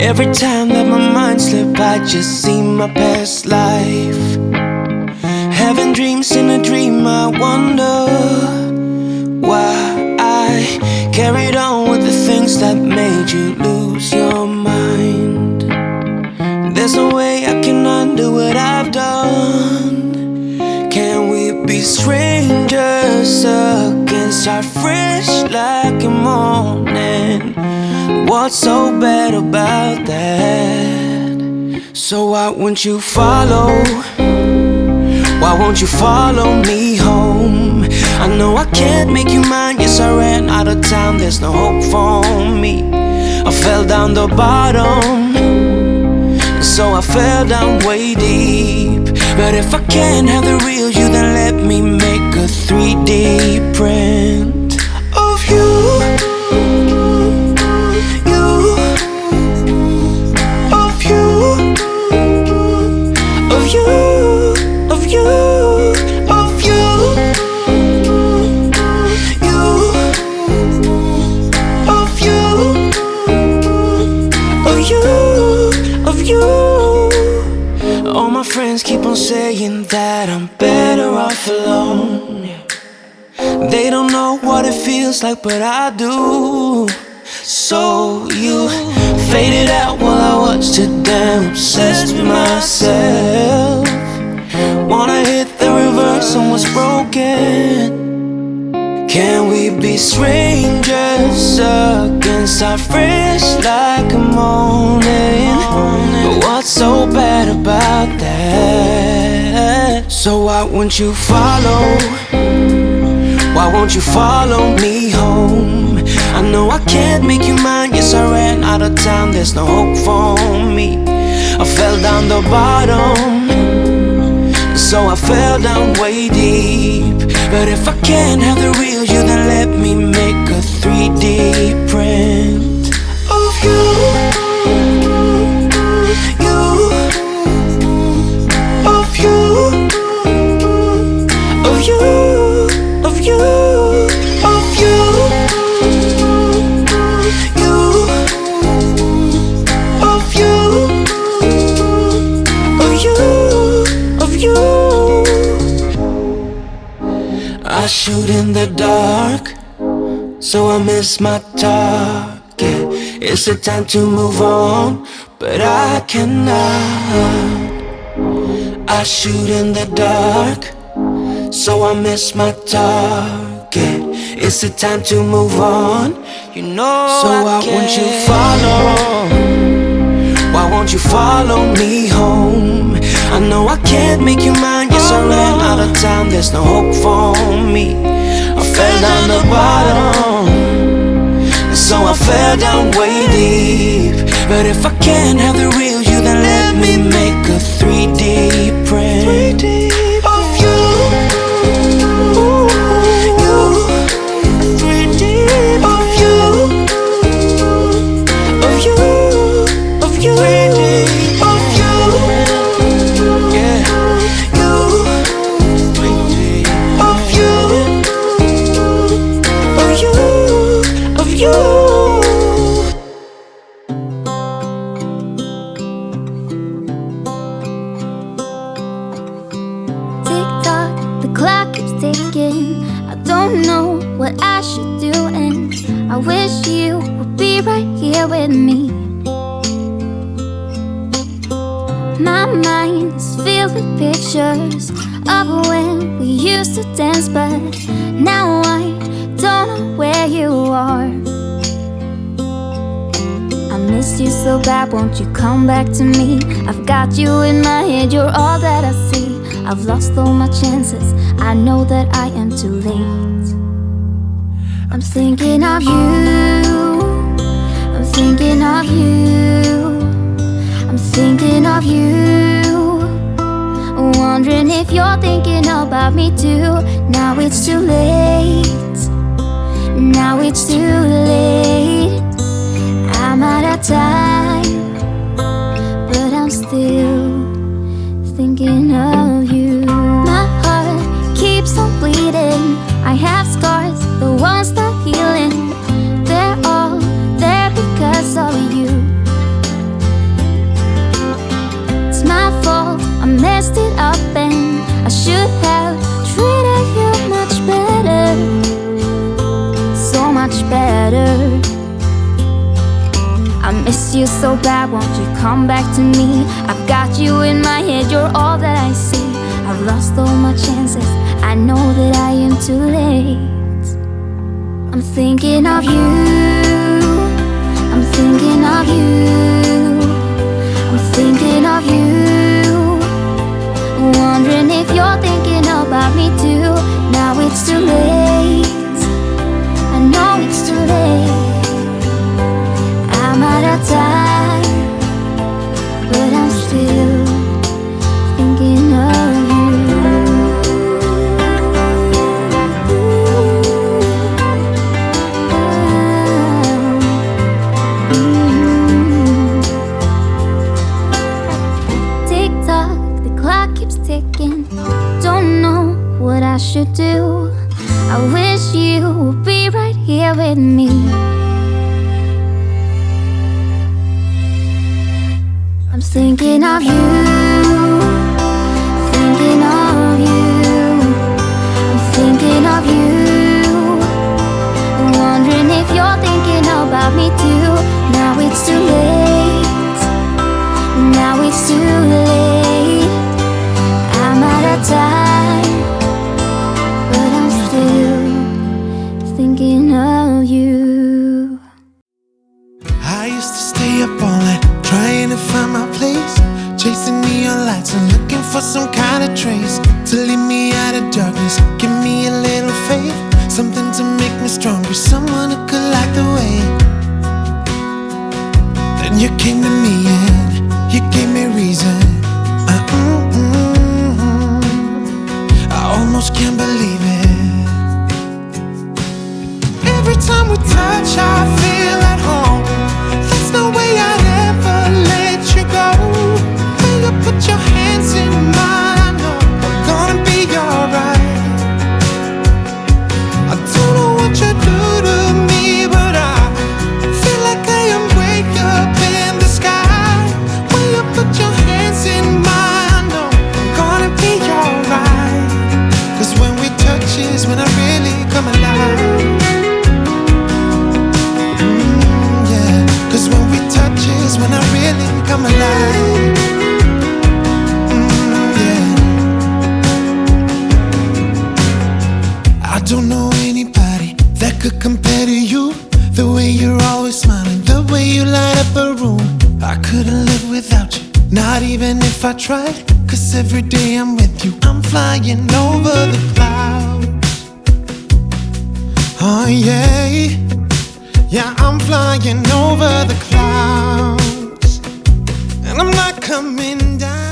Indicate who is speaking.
Speaker 1: Every time that my mind slips, I just see my past life. Having dreams in a dream, I wonder why I carried on with the things that made you lose your mind. There's no way I can undo what I've done. Can we be strangers again? Start fresh like a morning. What's so bad about that? So why won't you follow? Why won't you follow me home? I know I can't make you mine. Yes, I ran out of time. There's no hope for me. I fell down the bottom, so I fell down way deep. But if I can't have the real you, then let me make a 3D print of you. All my friends keep on saying that I'm better off alone. They don't know what it feels like, but I do. So you faded out while I watched it down, obsessed with myself. Wanna hit the reverse on what's broken. Can we be strangers again? Start fresh like a morning. But what's so bad about that? So why won't you follow? Why won't you follow me home? I know I can't make you mine. Yes, I ran out of time. There's no hope for me. I fell down the bottom, so I fell down way deep. But if I can't have the real you, then let me make a 3D print of you. I shoot in the dark, so I miss my target. It's the time to move on, but I cannot. I shoot in the dark, so I miss my target. It's the time to move on, you know. So why won't you follow? Why won't you follow me home? I know I can't make you mine. Yes, I ran out of time. There's no hope for me. I fell down the bottom, so I fell down way deep. But if I can't have the real you, then let me make a 3D print of you.
Speaker 2: I don't know what I should do, and I wish you would be right here with me. My mind is filled with pictures of when we used to dance, but now I don't know where you are. I miss you so bad, won't you come back to me? I've got you in my head, you're all that I see. I've lost all my chances, I know that I am too late. I'm thinking of you, I'm thinking of you, I'm thinking of you, wondering if you're thinking about me too. Now it's too late, now it's too late. I'm out of time, but I'm still thinking of you. My heart keeps on bleeding. I have scars, the ones not healing. They're all there because of you. miss you so bad, won't you come back to me? I've got you in my head, you're all that I see. I've lost all my chances, I know that I am too late. I'm thinking of you, I'm thinking of you, I'm thinking of you, wondering if you're thinking about me too. Now it's too late, I know it's too late. I'm out of time, but I'm still thinking of you. Tick tock, the clock keeps ticking. Don't know what I should do. I wish you would be right here with me. I'm thinking of you, thinking of you, I'm thinking of you, wondering if you're thinking about me too. Now it's too late, now it's too late. I'm out of time, but I'm still thinking of you.
Speaker 3: I used to stay up all night trying to find my place, chasing neon lights and looking for some kind of trace to lead me out of darkness, give me a little faith, something to make me stronger, someone who could light the way. Then you came to me and you gave me reason. I almost can't believe it. Every time we touch, I feel at home. There's no way I'd ever let you go. When you put your hands in mine, I know I'm gonna be alright. I don't know what you do to me, but I feel like I am way up in the sky. When you put your hands in mine, I know I'm gonna be alright. 'Cause when we touch is when I really come alive. 'Cause when we touch is when I really come alive. Yeah. I don't know anybody that could compare to you. The way you're always smiling, the way you light up a room. I couldn't live without you, not even if I tried. 'Cause every day I'm with you, I'm flying over the clouds. Oh yeah, yeah, I'm flying over the clouds, and I'm not coming down.